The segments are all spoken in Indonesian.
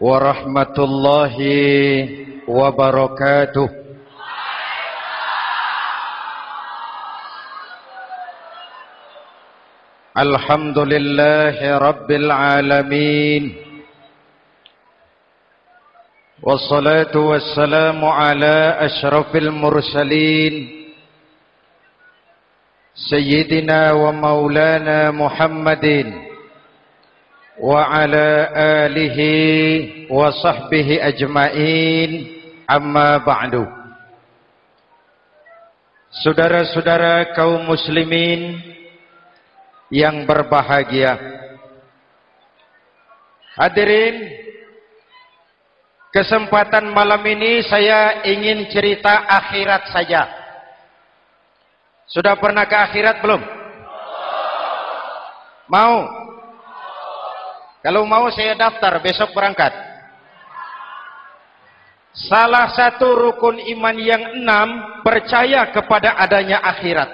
warahmatullahi wabarakatuh. Alhamdulillahi rabbil alamin, wassalatu wassalamu ala asyrafil mursalin sayyidina wa maulana Muhammadin wa ala alihi wa sahbihi ajmain, amma ba'du. Saudara-saudara kaum muslimin yang berbahagia, hadirin, kesempatan malam ini saya ingin cerita akhirat saja. Sudah pernah ke akhirat belum? Mau? Kalau mau saya daftar, besok berangkat. Salah satu rukun iman yang 6, percaya kepada adanya akhirat.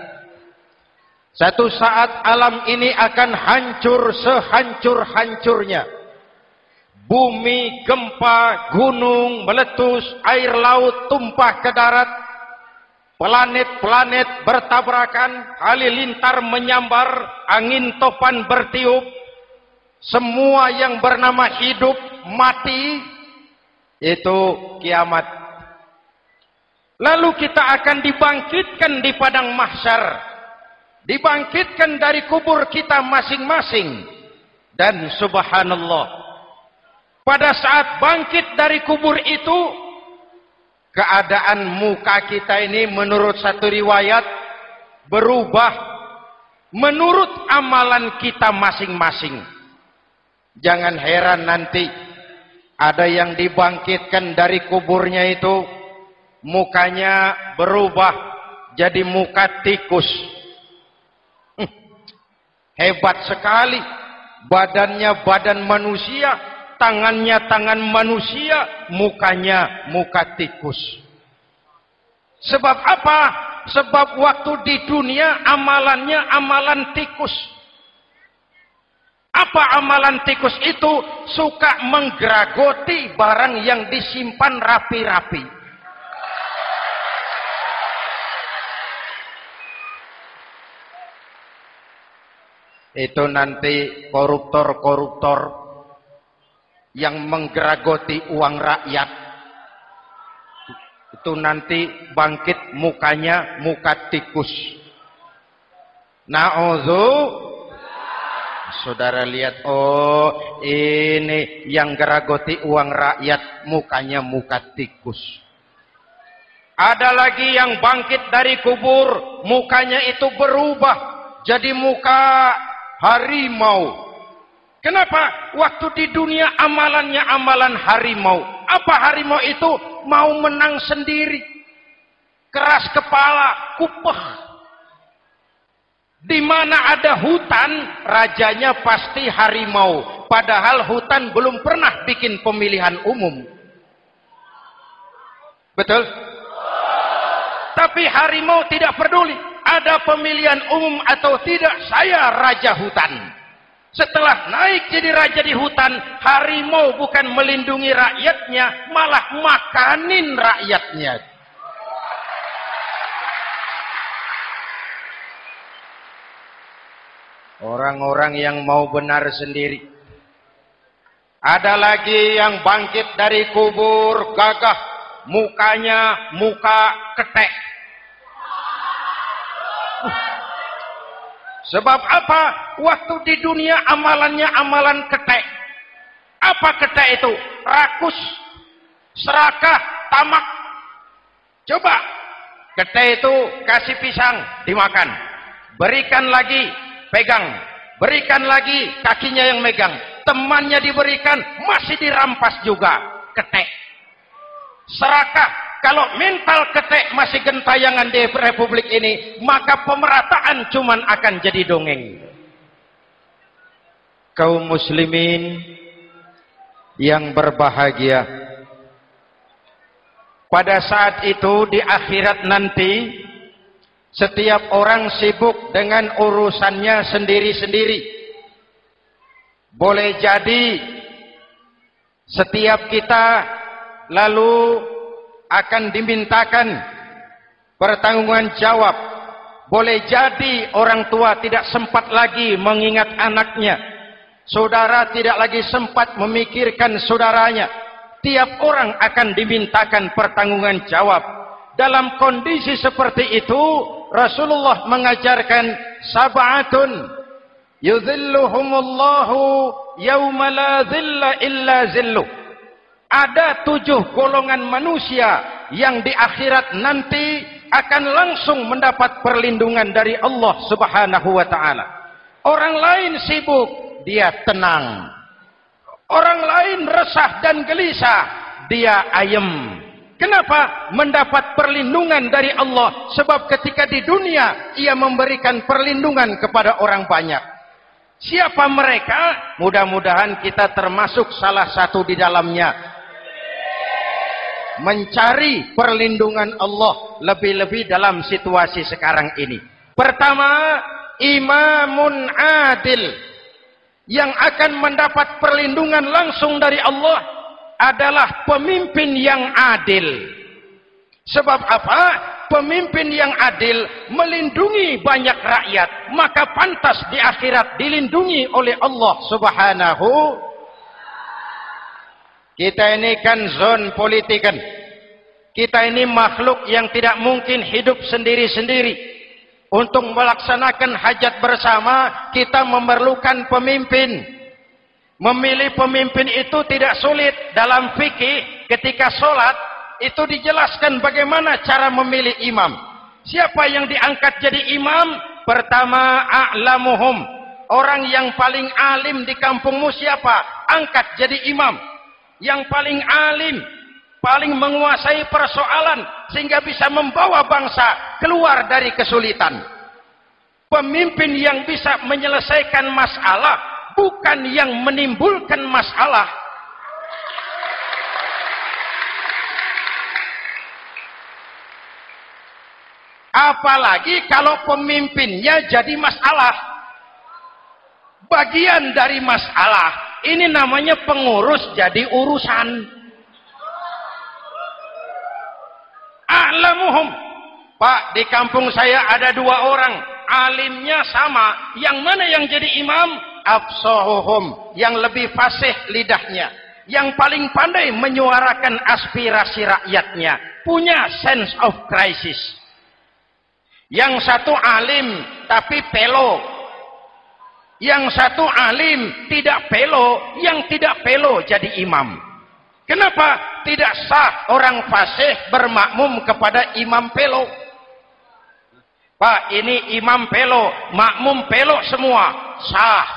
Satu saat alam ini akan hancur sehancur-hancurnya. Bumi, gempa, gunung, meletus, air laut tumpah ke darat. Planet-planet bertabrakan, halilintar menyambar, angin topan bertiup. Semua yang bernama hidup mati, itu kiamat. Lalu kita akan dibangkitkan di padang mahsyar, dibangkitkan dari kubur kita masing-masing. Dan subhanallah, pada saat bangkit dari kubur itu, keadaan muka kita ini menurut satu riwayat berubah menurut amalan kita masing-masing. Jangan heran nanti ada yang dibangkitkan dari kuburnya itu mukanya berubah jadi muka tikus. Hebat sekali, badannya badan manusia, tangannya tangan manusia, mukanya muka tikus. Sebab apa? Sebab waktu di dunia amalannya amalan tikus. Apa amalan tikus itu? Suka menggeragoti barang yang disimpan rapi-rapi. Itu nanti koruptor-koruptor yang menggeragoti uang rakyat. Itu nanti bangkit mukanya muka tikus. Na'udzu. Saudara lihat, oh ini yang geragoti uang rakyat mukanya muka tikus. Ada lagi yang bangkit dari kubur, mukanya itu berubah jadi muka harimau. Kenapa? Waktu di dunia amalannya amalan harimau. Apa harimau itu? Mau menang sendiri, keras kepala, kupeh. Di mana ada hutan, rajanya pasti harimau. Padahal hutan belum pernah bikin pemilihan umum. Betul? Tapi harimau tidak peduli. Ada pemilihan umum atau tidak, saya raja hutan. Setelah naik jadi raja di hutan, harimau bukan melindungi rakyatnya, malah makanin rakyatnya. Orang-orang yang mau benar sendiri. Ada lagi yang bangkit dari kubur gagah, mukanya muka ketek. Sebab apa? Waktu di dunia amalannya amalan ketek. Apa ketek itu? Rakus, serakah, tamak. Coba, ketek itu kasih pisang, dimakan. Berikan lagi, pegang, berikan lagi, kakinya yang megang, temannya diberikan, masih dirampas juga, ketek. Serakah, kalau mental ketek masih gentayangan di republik ini, maka pemerataan cuman akan jadi dongeng. Kaum muslimin yang berbahagia, pada saat itu di akhirat nanti, setiap orang sibuk dengan urusannya sendiri-sendiri. Boleh jadi Setiap kita lalu akan dimintakan pertanggungjawaban jawab. Boleh jadi orang tua tidak sempat lagi mengingat anaknya, saudara tidak lagi sempat memikirkan saudaranya. Tiap orang akan dimintakan pertanggungjawaban jawab. Dalam kondisi seperti itu, Rasulullah mengajarkan sab'atun yudhilluhumullahu yawma la dhilla illa zilluh. Ada 7 golongan manusia yang di akhirat nanti akan langsung mendapat perlindungan dari Allah Subhanahu wa taala. Orang lain sibuk, dia tenang. Orang lain resah dan gelisah, dia ayem. Kenapa? Mendapat perlindungan dari Allah. Sebab ketika di dunia ia memberikan perlindungan kepada orang banyak. Siapa mereka? Mudah-mudahan kita termasuk salah satu di dalamnya. Mencari perlindungan Allah lebih-lebih dalam situasi sekarang ini. Pertama, imamun adil yang akan mendapat perlindungan langsung dari Allah adalah pemimpin yang adil. Sebab apa? Pemimpin yang adil melindungi banyak rakyat, maka pantas di akhirat dilindungi oleh Allah Subhanahu. Kita ini kan zon politikan. Kita ini makhluk yang tidak mungkin hidup sendiri-sendiri. Untuk melaksanakan hajat bersama, kita memerlukan pemimpin. Memilih pemimpin itu tidak sulit. Dalam fikih, ketika sholat, itu dijelaskan bagaimana cara memilih imam. Siapa yang diangkat jadi imam? Pertama, a'lamuhum. Orang yang paling alim di kampungmu siapa? Angkat jadi imam. Yang paling alim, paling menguasai persoalan sehingga bisa membawa bangsa keluar dari kesulitan. Pemimpin yang bisa menyelesaikan masalah, bukan yang menimbulkan masalah. Apalagi kalau pemimpinnya jadi masalah, bagian dari masalah. Ini namanya pengurus jadi urusan. A'lamuhum. Pak, di kampung saya ada 2 orang, alimnya sama. Yang mana yang jadi imam? Afsahuhum, yang lebih fasih lidahnya, yang paling pandai menyuarakan aspirasi rakyatnya, punya sense of crisis. Yang satu alim tapi pelo. Yang satu alim tidak pelo, yang tidak pelo jadi imam. Kenapa? Tidak sah orang fasih bermakmum kepada imam pelo. Pak, ini imam pelo, makmum pelo semua. Sah.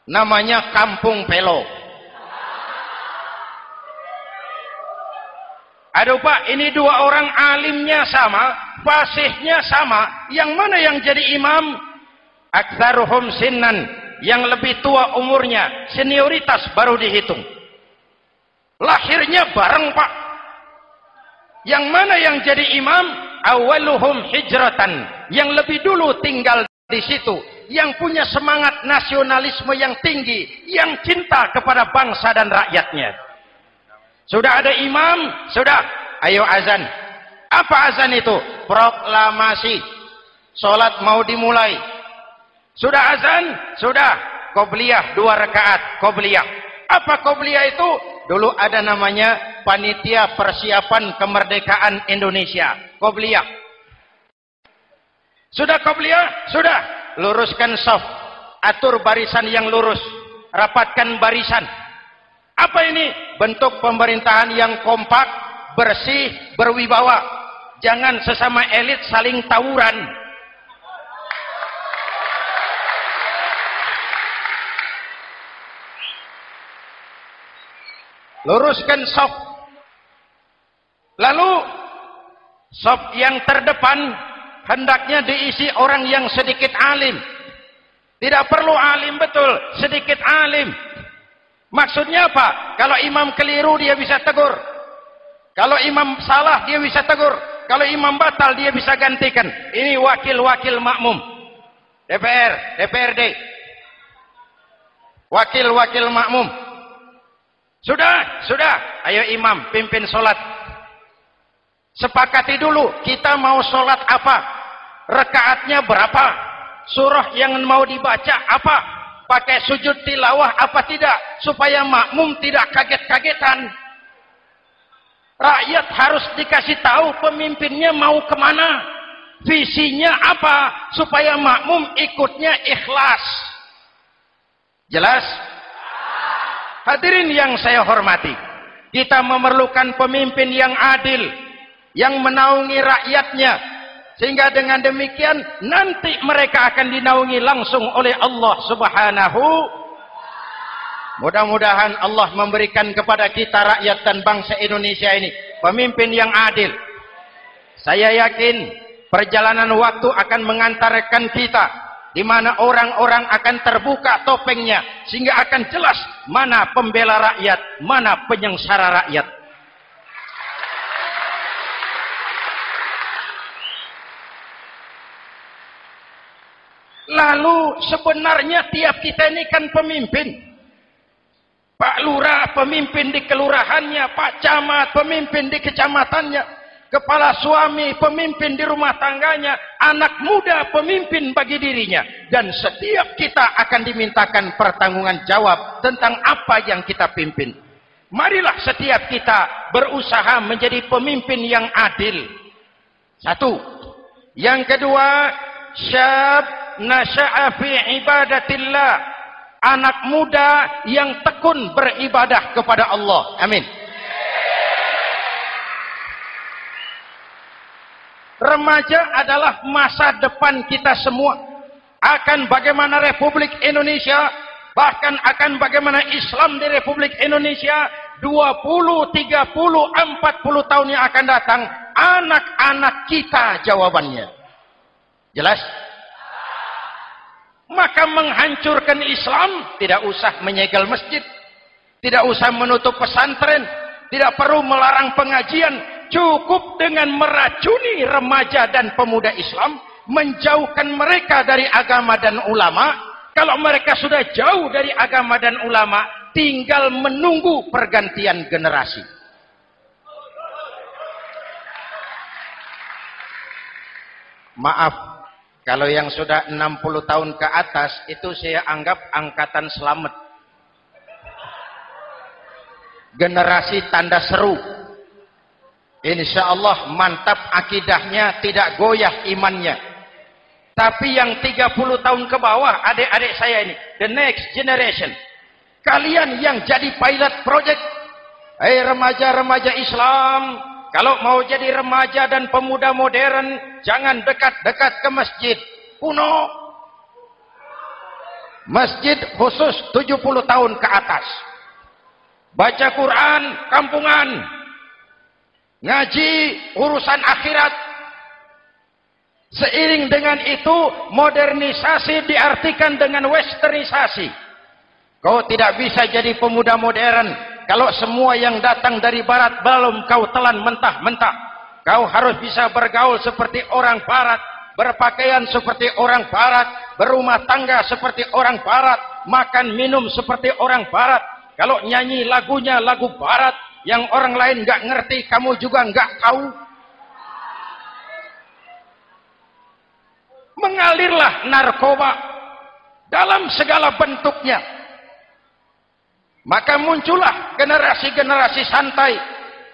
Namanya kampung pelo. Aduh Pak, ini 2 orang alimnya sama, fasihnya sama. Yang mana yang jadi imam? Aktsaruhum sinnan, yang lebih tua umurnya, senioritas baru dihitung. Lahirnya bareng Pak. Yang mana yang jadi imam? Awaluhum hijratan, yang lebih dulu tinggal di situ, yang punya semangat nasionalisme yang tinggi, yang cinta kepada bangsa dan rakyatnya. Sudah ada imam? Sudah. Ayo azan. Apa azan itu? Proklamasi. Salat mau dimulai. Sudah azan? Sudah. Qobliyah 2 rakaat. Qobliyah. Apa qobliyah itu? Dulu ada namanya Panitia Persiapan Kemerdekaan Indonesia. Qobliyah. Sudah qobliyah? Sudah. Luruskan shaf. Atur barisan yang lurus. Rapatkan barisan. Apa ini? Bentuk pemerintahan yang kompak, bersih, berwibawa. Jangan sesama elit saling tawuran. Luruskan shaf. Lalu shaf yang terdepan hendaknya diisi orang yang sedikit alim. Tidak perlu alim betul, sedikit alim. Maksudnya apa? Kalau imam keliru dia bisa tegur. Kalau imam salah dia bisa tegur. Kalau imam batal dia bisa gantikan. Ini wakil-wakil makmum. DPR, DPRD. Wakil-wakil makmum. Sudah. Ayo imam, pimpin sholat. Sepakati dulu, kita mau sholat apa? Rakaatnya berapa? Surah yang mau dibaca apa? Pakai sujud tilawah apa tidak? Supaya makmum tidak kaget-kagetan. Rakyat harus dikasih tahu pemimpinnya mau kemana, visinya apa, supaya makmum ikutnya ikhlas. Jelas? Hadirin yang saya hormati, kita memerlukan pemimpin yang adil, yang menaungi rakyatnya, sehingga dengan demikian nanti mereka akan dinaungi langsung oleh Allah Subhanahu. Mudah-mudahan Allah memberikan kepada kita rakyat dan bangsa Indonesia ini pemimpin yang adil. Saya yakin perjalanan waktu akan mengantarkan kita di mana orang-orang akan terbuka topengnya sehingga akan jelas mana pembela rakyat, mana penyengsara rakyat. Lalu sebenarnya tiap kita ini kan pemimpin. Pak Lurah pemimpin di kelurahannya, Pak Camat pemimpin di kecamatannya, kepala suami pemimpin di rumah tangganya, anak muda pemimpin bagi dirinya, dan setiap kita akan dimintakan pertanggungan jawab tentang apa yang kita pimpin. Marilah setiap kita berusaha menjadi pemimpin yang adil. Satu. Yang kedua, syab nasya'a fi ibadatillah, anak muda yang tekun beribadah kepada Allah. Amin. Remaja adalah masa depan kita semua. Akan bagaimana Republik Indonesia, bahkan akan bagaimana Islam di Republik Indonesia 20, 30, 40 tahun yang akan datang, anak-anak kita jawabannya. Jelas? Maka menghancurkan Islam tidak usah menyegel masjid, tidak usah menutup pesantren, tidak perlu melarang pengajian, cukup dengan meracuni remaja dan pemuda Islam, menjauhkan mereka dari agama dan ulama. Kalau mereka sudah jauh dari agama dan ulama, tinggal menunggu pergantian generasi. Maaf, kalau yang sudah 60 tahun ke atas, itu saya anggap angkatan selamat. Generasi tanda seru. Insya Allah mantap akidahnya, tidak goyah imannya. Tapi yang 30 tahun ke bawah, adik-adik saya ini, the next generation. Kalian yang jadi pilot project. Remaja-remaja Islam, kalau mau jadi remaja dan pemuda modern, jangan dekat-dekat ke masjid kuno. Masjid khusus 70 tahun ke atas. Baca Quran kampungan. Ngaji urusan akhirat. Seiring dengan itu, modernisasi diartikan dengan westernisasi. Kau tidak bisa jadi pemuda modern kalau semua yang datang dari barat belum kau telan mentah-mentah. Kau harus bisa bergaul seperti orang barat, berpakaian seperti orang barat, berumah tangga seperti orang barat, makan minum seperti orang barat. Kalau nyanyi lagunya lagu barat yang orang lain nggak ngerti, kamu juga nggak tahu. Mengalirlah narkoba dalam segala bentuknya. Maka muncullah generasi-generasi santai,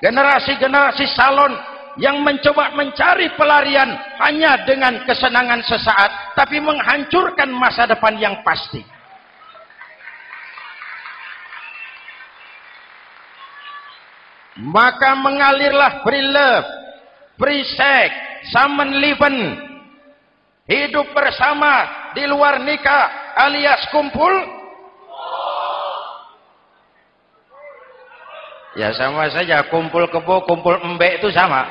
generasi-generasi salon yang mencoba mencari pelarian hanya dengan kesenangan sesaat, tapi menghancurkan masa depan yang pasti. Maka mengalirlah free love, free sex, Samenleben, hidup bersama di luar nikah alias kumpul. Ya sama saja, kumpul kebo, kumpul embek itu sama.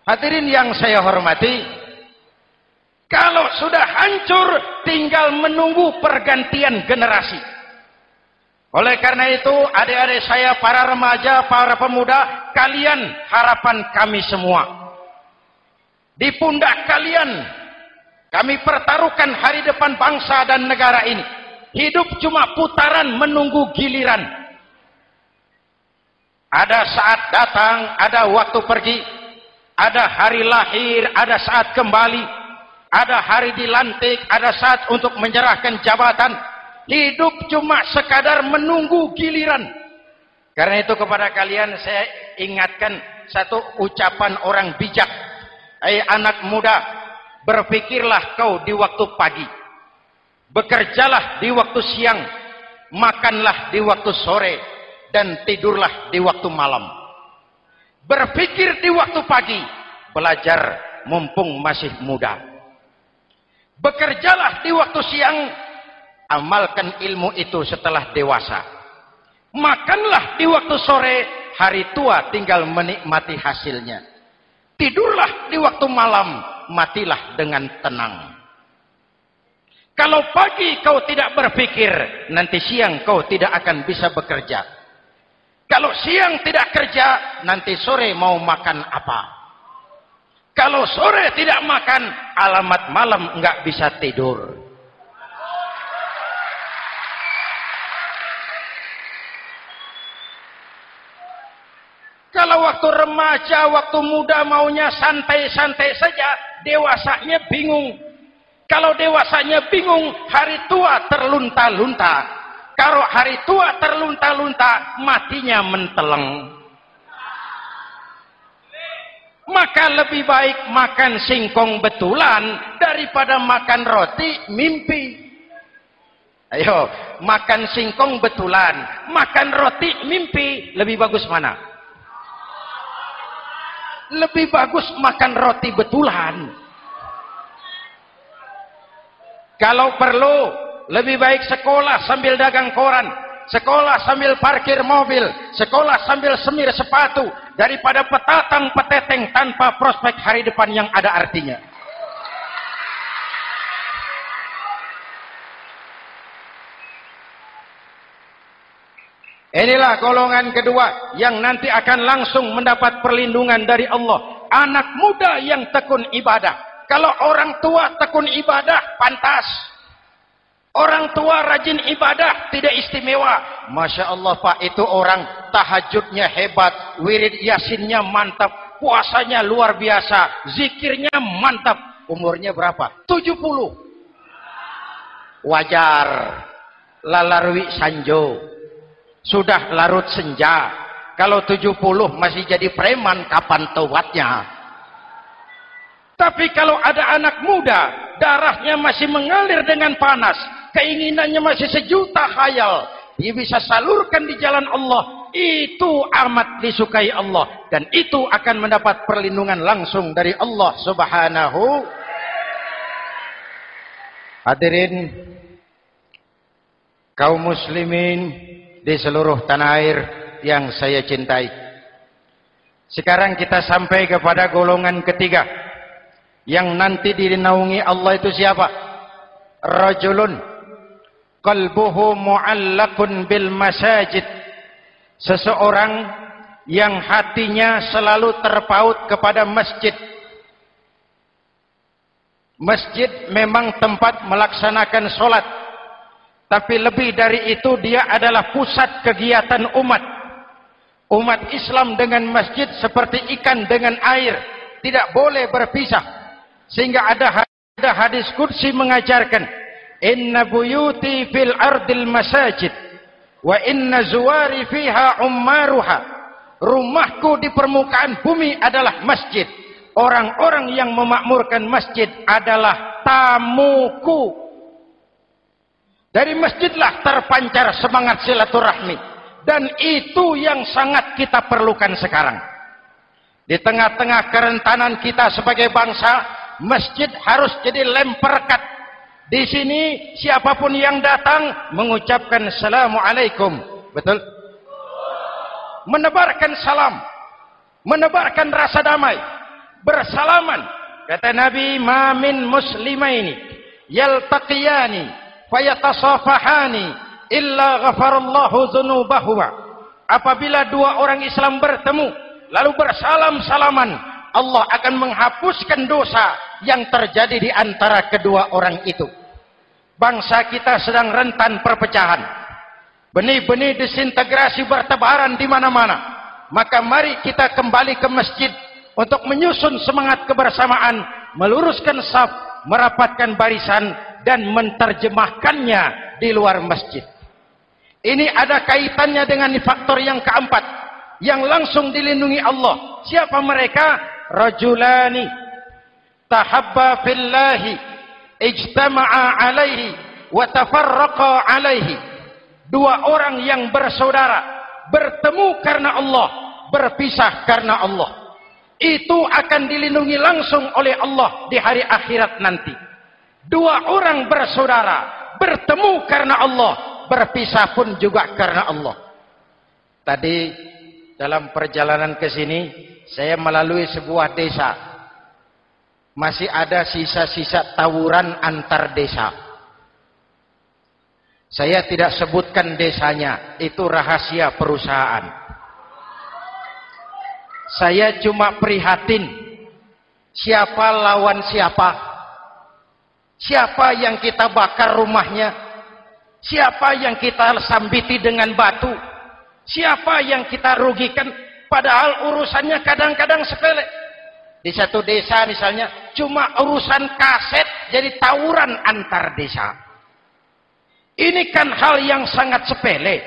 Hadirin yang saya hormati, kalau sudah hancur tinggal menunggu pergantian generasi. Oleh karena itu, adik-adik saya, para remaja, para pemuda, kalian harapan kami semua. Di pundak kalian kami pertaruhkan hari depan bangsa dan negara ini. Hidup cuma putaran menunggu giliran. Ada saat datang, ada waktu pergi. Ada hari lahir, ada saat kembali. Ada hari dilantik, ada saat untuk menyerahkan jabatan. Hidup cuma sekadar menunggu giliran. Karena itu kepada kalian saya ingatkan satu ucapan orang bijak. Hai anak muda, berpikirlah kau di waktu pagi. Bekerjalah di waktu siang, makanlah di waktu sore, dan tidurlah di waktu malam. Berpikir di waktu pagi, belajar mumpung masih muda. Bekerjalah di waktu siang, amalkan ilmu itu setelah dewasa. Makanlah di waktu sore, hari tua tinggal menikmati hasilnya. Tidurlah di waktu malam, matilah dengan tenang. Kalau pagi kau tidak berpikir, nanti siang kau tidak akan bisa bekerja. Kalau siang tidak kerja, nanti sore mau makan apa? Kalau sore tidak makan, alamat malam nggak bisa tidur. Kalau waktu remaja, waktu muda maunya santai-santai saja, dewasanya bingung. Kalau dewasanya bingung, hari tua terlunta-lunta. Kalau hari tua terlunta-lunta, matinya menteleng. Maka lebih baik makan singkong betulan daripada makan roti mimpi. Ayo, makan singkong betulan, makan roti mimpi, lebih bagus mana? Lebih bagus makan roti betulan. Kalau perlu, lebih baik sekolah sambil dagang koran, sekolah sambil parkir mobil, sekolah sambil semir sepatu, daripada petatang peteteng tanpa prospek hari depan yang ada artinya. Inilah golongan kedua yang nanti akan langsung mendapat perlindungan dari Allah. Anak muda yang tekun ibadah. Kalau orang tua tekun ibadah, pantas. Orang tua rajin ibadah, tidak istimewa. Masya Allah Pak, itu orang tahajudnya hebat, wirid yasinnya mantap, puasanya luar biasa, zikirnya mantap. Umurnya berapa? 70. Wajar. Lalarwi sanjo. Sudah larut senja. Kalau 70 masih jadi preman, kapan tobatnya? Tapi kalau ada anak muda, darahnya masih mengalir dengan panas, keinginannya masih sejuta khayal, dia bisa salurkan di jalan Allah, itu amat disukai Allah, dan itu akan mendapat perlindungan langsung dari Allah Subhanahu. Hadirin kaum muslimin di seluruh tanah air yang saya cintai, sekarang kita sampai kepada golongan ketiga yang nanti dinaungi Allah. Itu siapa? Rajulun qalbuhu mu'allaqun bil masajid. Seseorang yang hatinya selalu terpaut kepada masjid. Masjid memang tempat melaksanakan sholat, tapi lebih dari itu dia adalah pusat kegiatan umat. Umat Islam dengan masjid seperti ikan dengan air, tidak boleh berpisah. Sehingga ada hadis qudsi mengajarkan, inna buyuti fil ardil masajid wa inna zuwari fiha ummaruha. Rumahku di permukaan bumi adalah masjid. Orang-orang yang memakmurkan masjid adalah tamuku. Dari masjidlah terpancar semangat silaturahmi, dan itu yang sangat kita perlukan sekarang. Di tengah-tengah kerentanan kita sebagai bangsa, masjid harus jadi lem perekat. Di sini siapapun yang datang mengucapkan assalamualaikum, betul? Menebarkan salam, menebarkan rasa damai, bersalaman. Kata Nabi, ma min muslimaini yaltaqiyani fayatasafahani illa ghafarallahu dzunubahuma. Apabila dua orang Islam bertemu lalu bersalam-salaman, Allah akan menghapuskan dosa yang terjadi di antara kedua orang itu. Bangsa kita sedang rentan perpecahan. Benih-benih disintegrasi bertebaran di mana-mana. Maka mari kita kembali ke masjid untuk menyusun semangat kebersamaan, meluruskan saf, merapatkan barisan, dan menerjemahkannya di luar masjid. Ini ada kaitannya dengan faktor yang keempat, yang langsung dilindungi Allah. Siapa mereka? Rajulani tahabba fillahi ijtama'a alaihi wa tafarraqa alaihi. Dua orang yang bersaudara, bertemu karena Allah, berpisah karena Allah. Itu akan dilindungi langsung oleh Allah di hari akhirat nanti. Dua orang bersaudara, bertemu karena Allah, berpisah pun juga karena Allah. Tadi dalam perjalanan ke sini, saya melalui sebuah desa. Masih ada sisa-sisa tawuran antar desa. Saya tidak sebutkan desanya, itu rahasia perusahaan. Saya cuma prihatin, siapa lawan siapa? Siapa yang kita bakar rumahnya? Siapa yang kita sambiti dengan batu? Siapa yang kita rugikan? Padahal urusannya kadang-kadang sepele. Di satu desa misalnya, cuma urusan kaset jadi tawuran antar desa. Ini kan hal yang sangat sepele.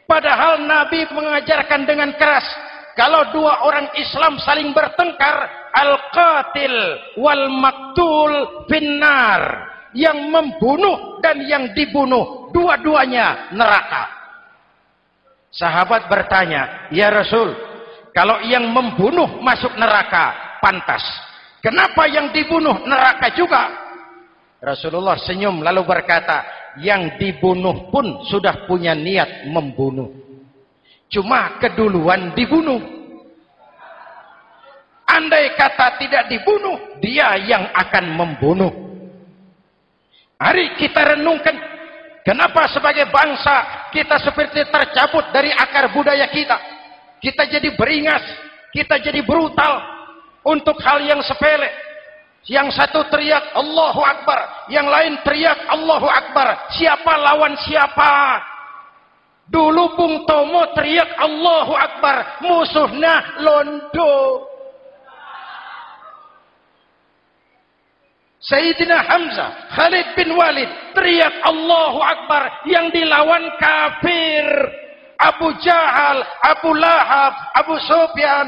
Padahal Nabi mengajarkan dengan keras, kalau dua orang Islam saling bertengkar, al-qatil wal maktul finnar. Yang membunuh dan yang dibunuh, dua-duanya neraka. Sahabat bertanya, ya Rasul, kalau yang membunuh masuk neraka, pantas. Kenapa yang dibunuh neraka juga? Rasulullah senyum lalu berkata, yang dibunuh pun sudah punya niat membunuh. Cuma keduluan dibunuh. Andai kata tidak dibunuh, dia yang akan membunuh. Mari kita renungkan, kenapa sebagai bangsa kita seperti tercabut dari akar budaya kita. Kita jadi beringas, kita jadi brutal untuk hal yang sepele. Yang satu teriak Allahu Akbar, yang lain teriak Allahu Akbar. Siapa lawan siapa? Dulu Bung Tomo teriak Allahu Akbar, musuhnya londo. Sayyidina Hamzah, Khalid bin Walid teriak Allahu Akbar, yang dilawan kafir. Abu Jahal, Abu Lahab, Abu Sufyan.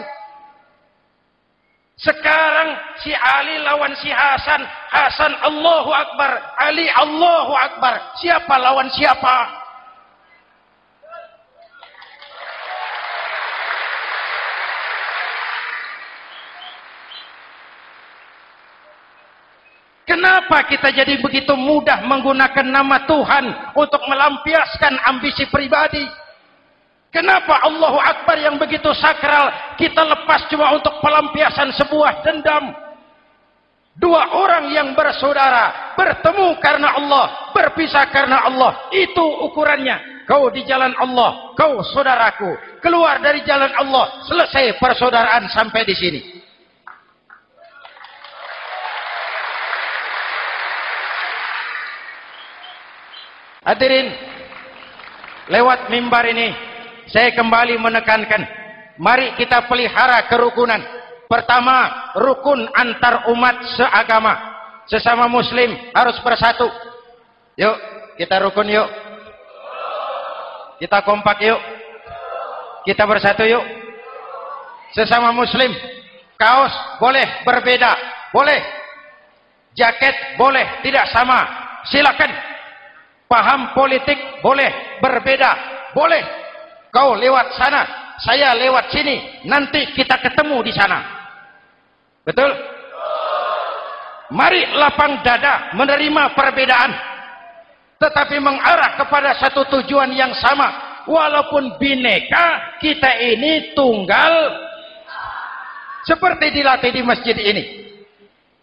Sekarang si Ali lawan si Hasan, Hasan Allahu Akbar, Ali Allahu Akbar. Siapa lawan siapa? Kenapa kita jadi begitu mudah menggunakan nama Tuhan untuk melampiaskan ambisi pribadi? Kenapa Allahu Akbar yang begitu sakral kita lepas cuma untuk pelampiasan sebuah dendam? Dua orang yang bersaudara bertemu karena Allah, berpisah karena Allah. Itu ukurannya. Kau di jalan Allah, kau saudaraku. Keluar dari jalan Allah, selesai persaudaraan sampai di sini. Hadirin, lewat mimbar ini saya kembali menekankan, mari kita pelihara kerukunan. Pertama, rukun antar umat seagama. Sesama muslim harus bersatu. Yuk, kita rukun yuk. Kita kompak yuk. Kita bersatu yuk. Sesama muslim, kaos boleh berbeda, boleh. Jaket boleh tidak sama, silakan. Paham politik boleh berbeda, boleh. Kau lewat sana, saya lewat sini, nanti kita ketemu di sana. Betul? Mari lapang dada menerima perbedaan, tetapi mengarah kepada satu tujuan yang sama. Walaupun bineka, kita ini tunggal. Seperti dilatih di masjid ini.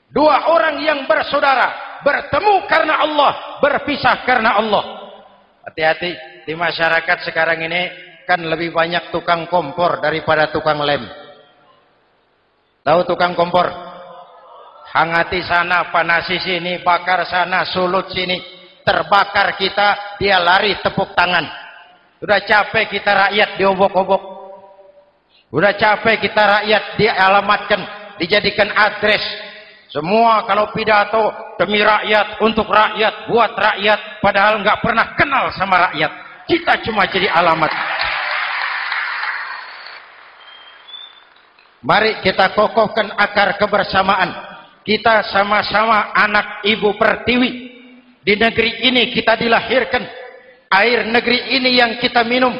Dua orang yang bersaudara, bertemu karena Allah, berpisah karena Allah. Hati-hati, di masyarakat sekarang ini kan lebih banyak tukang kompor daripada tukang lem. Tahu tukang kompor? Hangati sana, panasi sini, bakar sana, sulut sini. terbakar kita, dia lari tepuk tangan. Sudah capek kita rakyat diobok-obok. Sudah capek kita rakyat dialamatkan, dijadikan address. Semua kalau pidato demi rakyat, untuk rakyat, buat rakyat, padahal nggak pernah kenal sama rakyat. Kita cuma jadi alamat. Mari kita kokohkan akar kebersamaan. Kita sama-sama anak Ibu Pertiwi. Di negeri ini kita dilahirkan. Air negeri ini yang kita minum.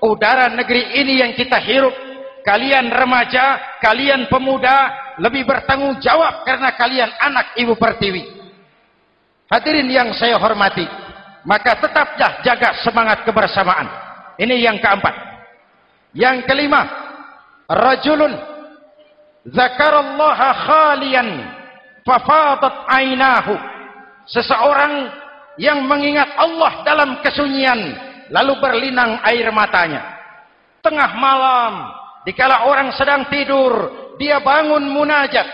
Udara negeri ini yang kita hirup. Kalian remaja, kalian pemuda, lebih bertanggung jawab karena kalian anak Ibu Pertiwi. Hadirin yang saya hormati, maka tetaplah jaga semangat kebersamaan. Ini yang keempat. Yang kelima, rajulun zakarallaha khalian fafadat ainahu. Seseorang yang mengingat Allah dalam kesunyian lalu berlinang air matanya. Tengah malam, dikala orang sedang tidur, dia bangun munajat.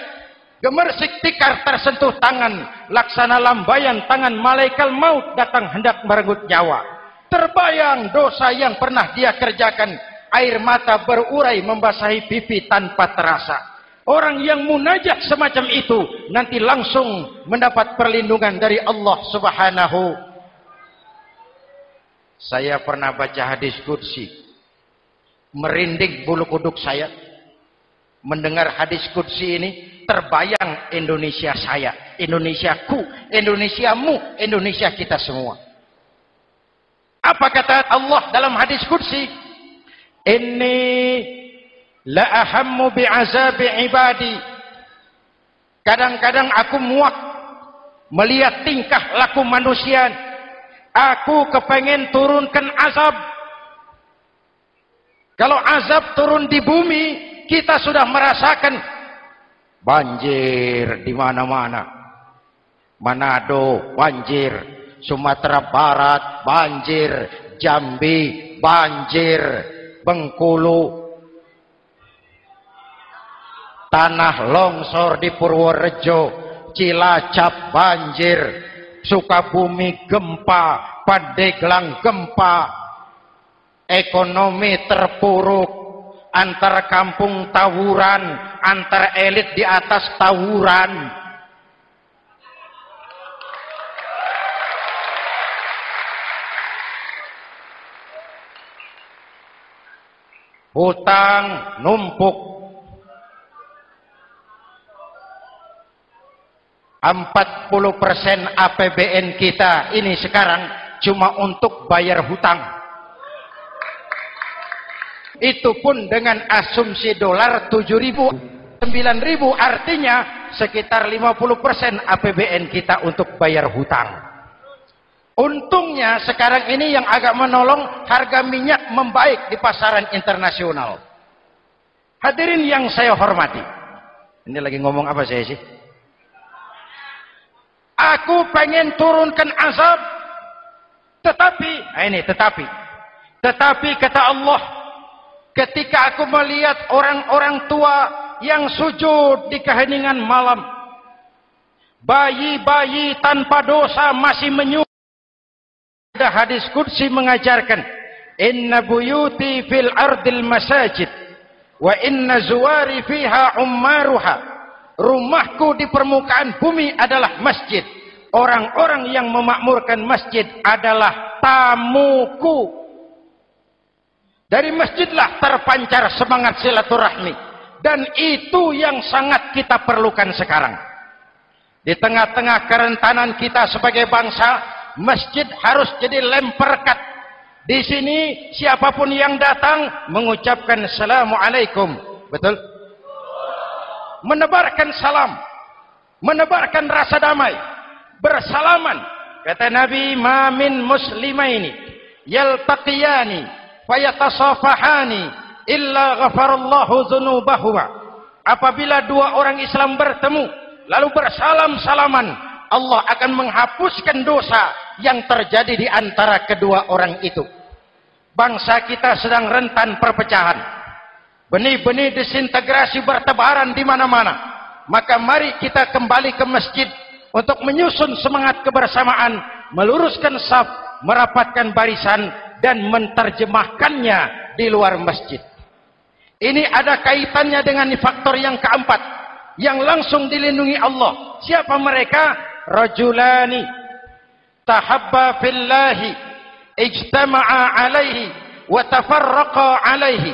Gemersik tikar tersentuh tangan, laksana lambaian tangan malaikat maut datang hendak merenggut nyawa. Terbayang dosa yang pernah dia kerjakan, air mata berurai membasahi pipi tanpa terasa. Orang yang munajat semacam itu nanti langsung mendapat perlindungan dari Allah Subhanahu. Saya pernah baca hadis qudsi, merinding bulu kuduk saya mendengar hadis qudsi ini. Terbayang Indonesia saya, Indonesiaku, Indonesiamu, Indonesia kita semua. Apa kata Allah dalam hadis qudsi? Inni la ahammu bi'azabi ibadi. Kadang-kadang aku muak melihat tingkah laku manusia. Aku kepengen turunkan azab. Kalau azab turun di bumi, kita sudah merasakan banjir di mana-mana. Manado banjir, Sumatera Barat banjir, Jambi banjir, Bengkulu, tanah longsor di Purworejo, Cilacap banjir, Sukabumi gempa, Pandeglang gempa, ekonomi terpuruk, antar kampung tawuran, antar elit di atas tawuran. Hutang numpuk. 40% APBN kita ini sekarang cuma untuk bayar hutang. Itu pun dengan asumsi dolar 7.000, 9.000, artinya sekitar 50% APBN kita untuk bayar hutang. Untungnya sekarang ini yang agak menolong, harga minyak membaik di pasaran internasional. Hadirin yang saya hormati, ini lagi ngomong apa saya sih? Aku pengen turunkan azab, tetapi kata Allah, ketika aku melihat orang-orang tua yang sujud di keheningan malam, bayi-bayi tanpa dosa masih menyujud. Ada hadis qudsi mengajarkan, inna buyuti fil ardil masajid wa inna zuwari fiha ummaruha. Rumahku di permukaan bumi adalah masjid. Orang-orang yang memakmurkan masjid adalah tamuku. Dari masjidlah terpancar semangat silaturahmi. Dan itu yang sangat kita perlukan sekarang. Di tengah-tengah kerentanan kita sebagai bangsa, masjid harus jadi lem perekat. Di sini siapapun yang datang mengucapkan assalamualaikum. Betul? Menebarkan salam, menebarkan rasa damai, bersalaman. Kata Nabi, ma min muslimaini yaltaqiyani fayatasafahani illa ghafarallahu dzunubahuma. Apabila dua orang Islam bertemu lalu bersalam-salaman, Allah akan menghapuskan dosa yang terjadi di antara kedua orang itu. Bangsa kita sedang rentan perpecahan. Benih-benih disintegrasi bertebaran di mana-mana. Maka mari kita kembali ke masjid untuk menyusun semangat kebersamaan meluruskan saf, merapatkan barisan, dan menterjemahkannya di luar masjid. Ini ada kaitannya dengan faktor yang keempat yang langsung dilindungi Allah. Siapa mereka? Rajulani tahabba fillahi ijtama'a alaihi wa tafarraqa alaihi.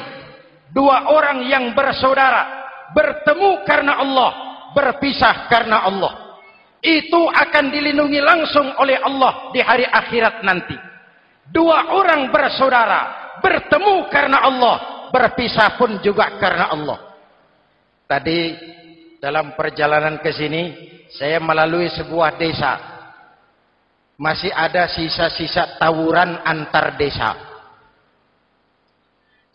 Dua orang yang bersaudara, bertemu karena Allah, berpisah karena Allah. Itu akan dilindungi langsung oleh Allah di hari akhirat nanti. Dua orang bersaudara, bertemu karena Allah, berpisah pun juga karena Allah. Tadi dalam perjalanan ke sini, saya melalui sebuah desa. Masih ada sisa-sisa tawuran antar desa.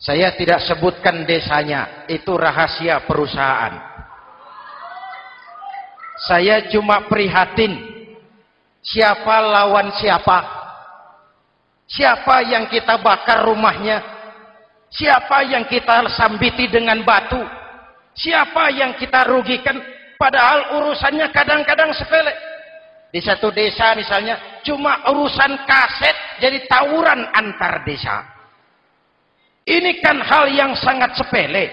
Saya tidak sebutkan desanya, itu rahasia perusahaan. Saya cuma prihatin, siapa lawan siapa? Siapa yang kita bakar rumahnya? Siapa yang kita sambiti dengan batu? Siapa yang kita rugikan? Padahal urusannya kadang-kadang sepele. Di satu desa misalnya, cuma urusan kaset jadi tawuran antar desa. Ini kan hal yang sangat sepele.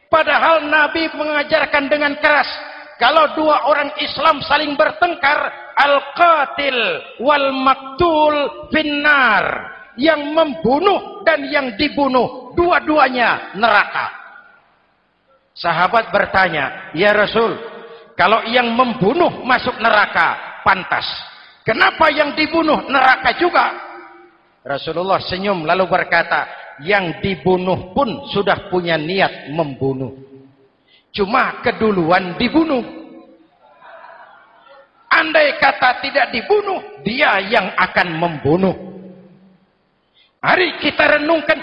Padahal Nabi mengajarkan dengan keras, kalau dua orang Islam saling bertengkar, al-qatil wal maktul finnar. Yang membunuh dan yang dibunuh, dua-duanya neraka. Sahabat bertanya, ya Rasul, kalau yang membunuh masuk neraka, pantas. Kenapa yang dibunuh neraka juga? Rasulullah senyum lalu berkata, yang dibunuh pun sudah punya niat membunuh. Cuma keduluan dibunuh. Andai kata tidak dibunuh, dia yang akan membunuh. Mari kita renungkan,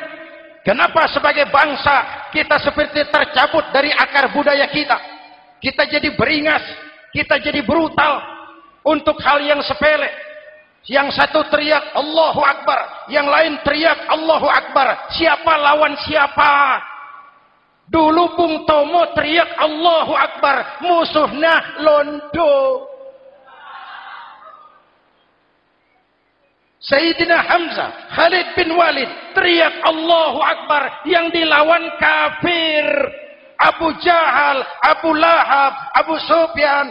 kenapa sebagai bangsa kita seperti tercabut dari akar budaya kita. Kita jadi beringas, kita jadi brutal untuk hal yang sepele. Yang satu teriak Allahu Akbar, yang lain teriak Allahu Akbar. Siapa lawan siapa? Dulu Bung Tomo teriak Allahu Akbar, musuhnya londo. Sayyidina Hamzah, Khalid bin Walid teriak Allahu Akbar, yang dilawan kafir. Abu Jahal, Abu Lahab, Abu Sufyan.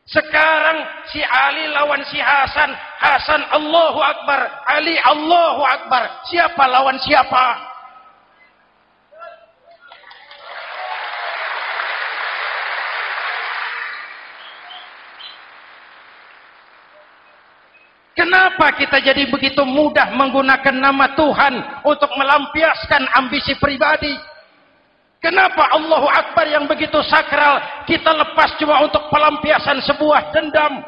Sekarang si Ali lawan si Hasan, Hasan Allahu Akbar, Ali Allahu Akbar. Siapa lawan siapa? Kenapa kita jadi begitu mudah menggunakan nama Tuhan untuk melampiaskan ambisi pribadi? Kenapa Allahu Akbar yang begitu sakral kita lepas cuma untuk pelampiasan sebuah dendam?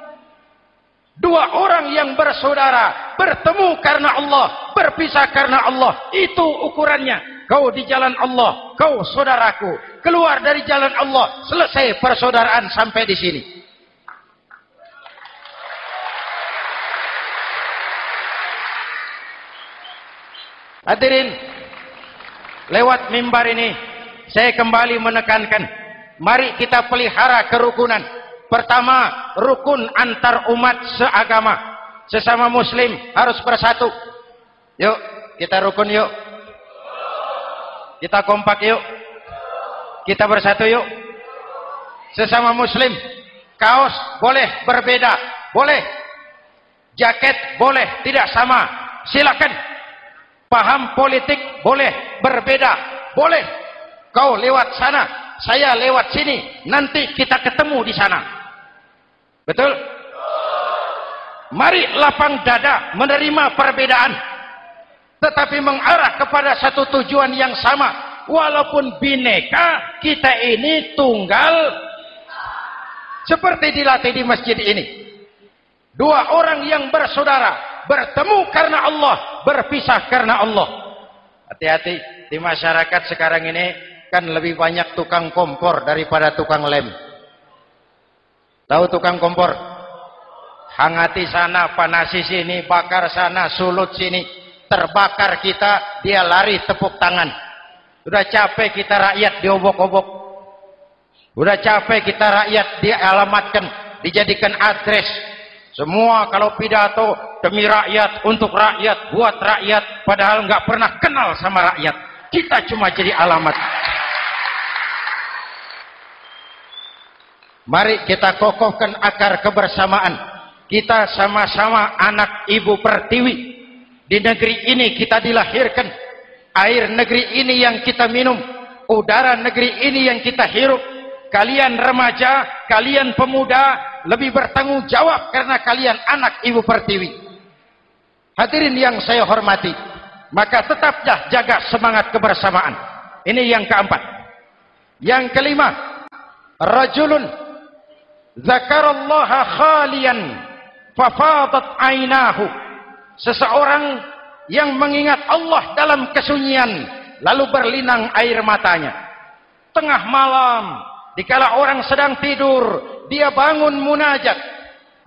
Dua orang yang bersaudara, bertemu karena Allah, berpisah karena Allah. Itu ukurannya. Kau di jalan Allah, kau saudaraku. Keluar dari jalan Allah, selesai persaudaraan sampai di sini. Hadirin, lewat mimbar ini saya kembali menekankan, mari kita pelihara kerukunan. Pertama, rukun antar umat seagama. Sesama muslim harus bersatu. Yuk, kita rukun yuk. Kita kompak yuk. Kita bersatu yuk. Sesama muslim, kaos boleh berbeda, boleh. Jaket boleh tidak sama, silakan. Paham politik boleh berbeda, boleh. Kau lewat sana, saya lewat sini, nanti kita ketemu di sana. Betul? Mari lapang dada menerima perbedaan, tetapi mengarah kepada satu tujuan yang sama. Walaupun bineka, kita ini tunggal. Seperti dilatih di masjid ini. Dua orang yang bersaudara, bertemu karena Allah, berpisah karena Allah. Hati-hati, di masyarakat sekarang ini kan lebih banyak tukang kompor daripada tukang lem. Tahu tukang kompor? Hangati sana, panasi sini, bakar sana, sulut sini. Terbakar kita, dia lari tepuk tangan. Udah capek kita rakyat diobok-obok. Udah capek kita rakyat dialamatkan, dijadikan address. Semua kalau pidato demi rakyat, untuk rakyat, buat rakyat, padahal nggak pernah kenal sama rakyat. Kita cuma jadi alamat. Mari kita kokohkan akar kebersamaan. Kita sama-sama anak Ibu Pertiwi. Di negeri ini kita dilahirkan. Air negeri ini yang kita minum. Udara negeri ini yang kita hirup. Kalian remaja, kalian pemuda, lebih bertanggung jawab karena kalian anak Ibu Pertiwi. Hadirin yang saya hormati, maka tetaplah jaga semangat kebersamaan. Ini yang keempat. Yang kelima, rajulun zakarallaha khalian fafadat ainahu. Seseorang yang mengingat Allah dalam kesunyian lalu berlinang air matanya. Tengah malam, dikala orang sedang tidur, dia bangun munajat.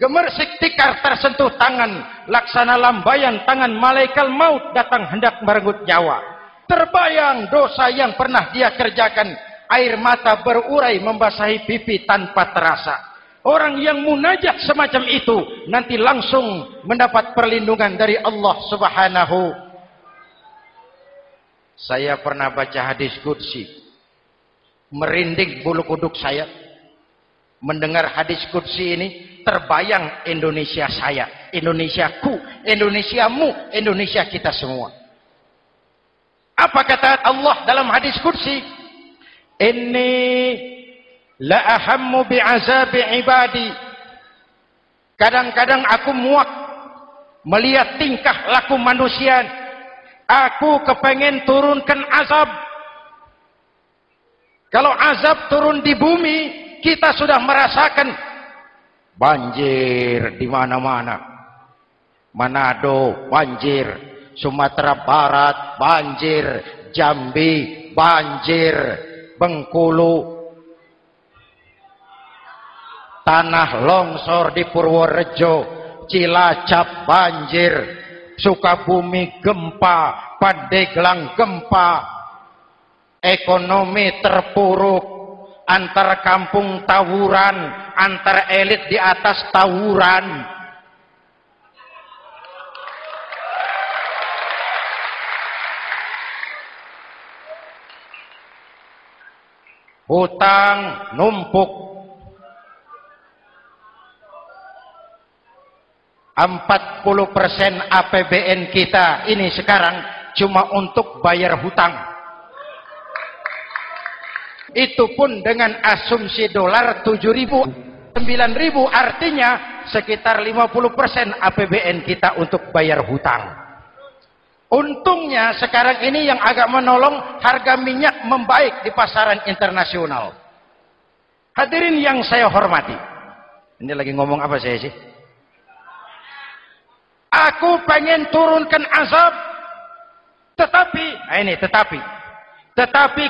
Gemersik tikar tersentuh tangan, laksana lambaian tangan malaikat maut datang hendak merenggut nyawa. Terbayang dosa yang pernah dia kerjakan, air mata berurai membasahi pipi tanpa terasa. Orang yang munajat semacam itu nanti langsung mendapat perlindungan dari Allah Subhanahu. Saya pernah baca hadis qudsi, merinding bulu kuduk saya mendengar hadis qudsi ini. Terbayang Indonesia saya, Indonesiaku, Indonesiamu, Indonesia kita semua. Apa kata Allah dalam hadis qudsi? Inni la ahammu bi'azabi ibadi. Kadang-kadang aku muak melihat tingkah laku manusia. Aku kepengen turunkan azab. Kalau azab turun di bumi, kita sudah merasakan banjir di mana-mana. Manado banjir, Sumatera Barat banjir, Jambi banjir, Bengkulu, tanah longsor di Purworejo, Cilacap banjir, Sukabumi gempa, Pandeglang gempa, ekonomi terpuruk, antar kampung tawuran, antar elit di atas tawuran. Hutang numpuk. 40% APBN kita ini sekarang cuma untuk bayar hutang. Itu pun dengan asumsi dolar 7.000, 9.000, artinya sekitar 50% APBN kita untuk bayar hutang. Untungnya sekarang ini yang agak menolong, harga minyak membaik di pasaran internasional. Hadirin yang saya hormati, ini lagi ngomong apa saya sih? Aku pengen turunkan azab, tetapi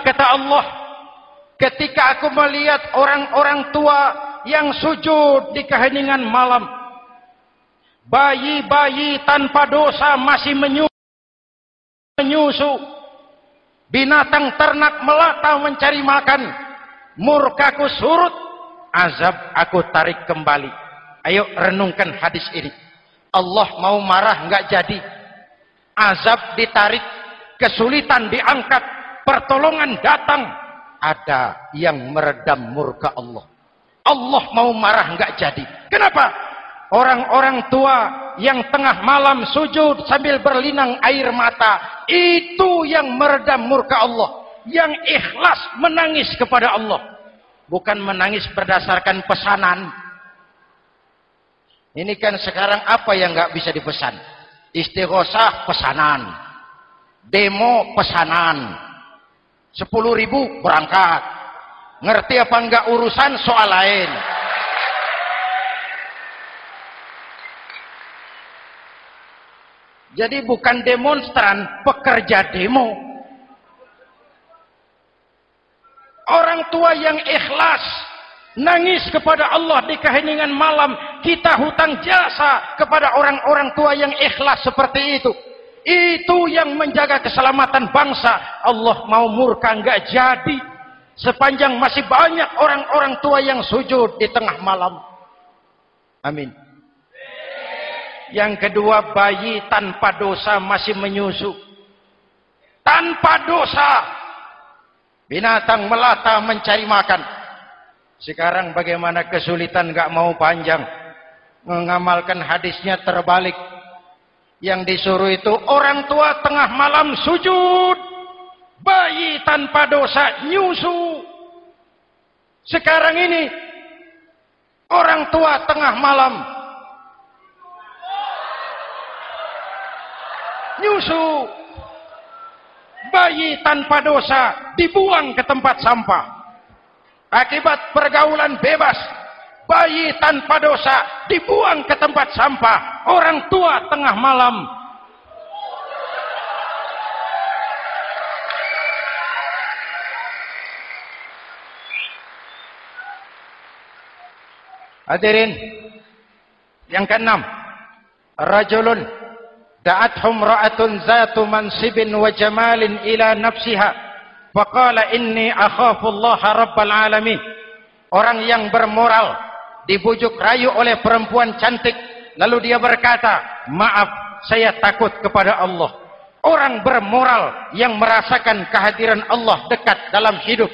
kata Allah, ketika aku melihat orang-orang tua yang sujud di keheningan malam, bayi-bayi tanpa dosa masih menyusu, binatang ternak melata mencari makan, murkaku surut, azab aku tarik kembali. Ayo renungkan hadis ini. Allah mau marah nggak jadi, azab ditarik, kesulitan diangkat, pertolongan datang, ada yang meredam murka Allah. Allah mau marah nggak jadi. Kenapa? Orang-orang tua yang tengah malam sujud sambil berlinang air mata, itu yang meredam murka Allah. Yang ikhlas menangis kepada Allah, bukan menangis berdasarkan pesanan. Ini kan sekarang apa yang nggak bisa dipesan? Istighosah pesanan, demo pesanan, 10.000 berangkat. Ngerti apa enggak urusan soal lain. Jadi bukan demonstran, pekerja demo. Orang tua yang ikhlas nangis kepada Allah di keheningan malam, kita hutang jasa kepada orang-orang tua yang ikhlas seperti itu. Itu yang menjaga keselamatan bangsa. Allah mau murka enggak jadi, sepanjang masih banyak orang-orang tua yang sujud di tengah malam. Amin. Yang kedua, bayi tanpa dosa masih menyusu. Tanpa dosa. Binatang melata mencari makan. Sekarang bagaimana kesulitan, gak mau panjang. Mengamalkan hadisnya terbalik. Yang disuruh itu orang tua tengah malam sujud. Bayi tanpa dosa nyusu. Sekarang ini orang tua tengah malam nyusu. Bayi tanpa dosa dibuang ke tempat sampah. Akibat pergaulan bebas, bayi tanpa dosa dibuang ke tempat sampah. Orang tua tengah malam. Hadirin yang keenam, rajulun da'athum ra'atun zatu mansibin wa jamalin ila nafsiha faqala inni akhafu Allah rabbal alamin. Orang yang bermoral dibujuk rayu oleh perempuan cantik, lalu dia berkata, maaf, saya takut kepada Allah. Orang bermoral yang merasakan kehadiran Allah dekat dalam hidup.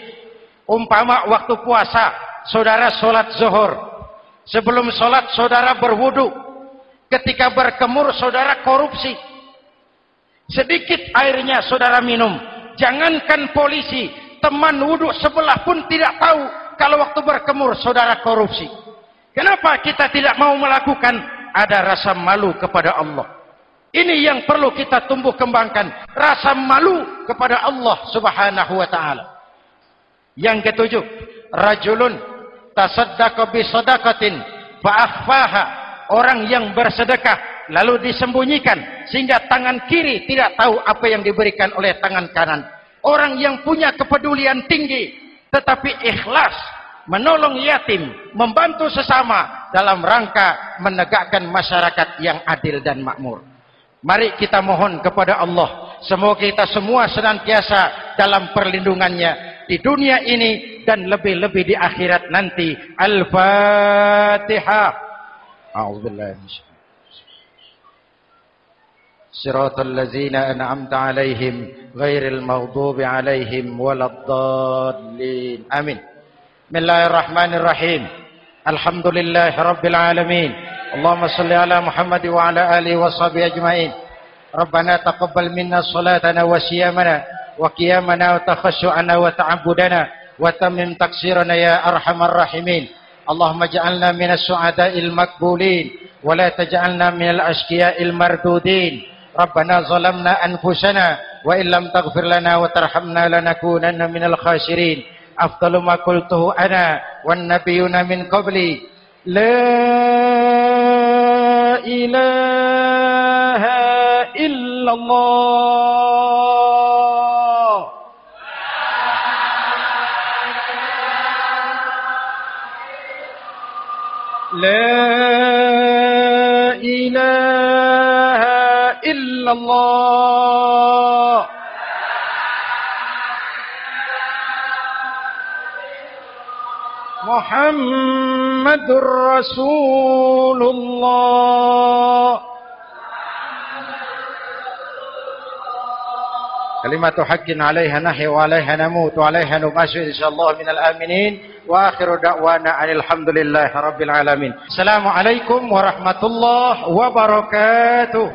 Umpama waktu puasa, saudara sholat zuhur. Sebelum sholat saudara berwudu. Ketika berkemur saudara korupsi. Sedikit airnya saudara minum. Jangankan polisi, teman wudu sebelah pun tidak tahu kalau waktu berkemur saudara korupsi. Kenapa kita tidak mau melakukan? Ada rasa malu kepada Allah. Ini yang perlu kita tumbuh kembangkan. Rasa malu kepada Allah subhanahu wa ta'ala. Yang ketujuh, rajulun tasaddaqa bi sadaqatin fa akhfaha. Orang yang bersedekah lalu disembunyikan sehingga tangan kiri tidak tahu apa yang diberikan oleh tangan kanan. Orang yang punya kepedulian tinggi tetapi ikhlas menolong yatim, membantu sesama dalam rangka menegakkan masyarakat yang adil dan makmur. Mari kita mohon kepada Allah, semoga kita semua senantiasa dalam perlindungannya di dunia ini dan lebih-lebih di akhirat nanti. Al-Fatihah. A'udzubillahi Siratal ladzina an'amta 'alaihim ghairil maghdubi 'alaihim waladdallin. Amin. Bismillahirrahmanirrahim. Alhamdulillahi rabbil alamin. Allahumma shalli ala Muhammad wa ala alihi wa sahbihi ajma'in. Rabbana taqabbal minna salatana wa siyamana wa qiyamana wa takhashu'ana wa ta'abbudana wa tammim taqsirana ya arhamar rahimin. Allahumma ja'alna minas su'ada'il maqbulin wa la taj'alna minal ashqiya'il mardudin. Rabbana zalamna anfusana wa illam taghfir lana wa tarhamna lanakunanna minal khasirin. Afdalu ma qultuhu ana wan nabiyyuna min qabli la ilaha illallah. La ilaha illallah. Muhammadur Rasulullah. Kalimatu haqqin 'alaiha nahya wa 'alaiha namut wa 'alaiha nubashu insyaallah minal aminin wa akhiru da'wana alhamdulillahi rabbil alamin. Assalamualaikum warahmatullahi wabarakatuh.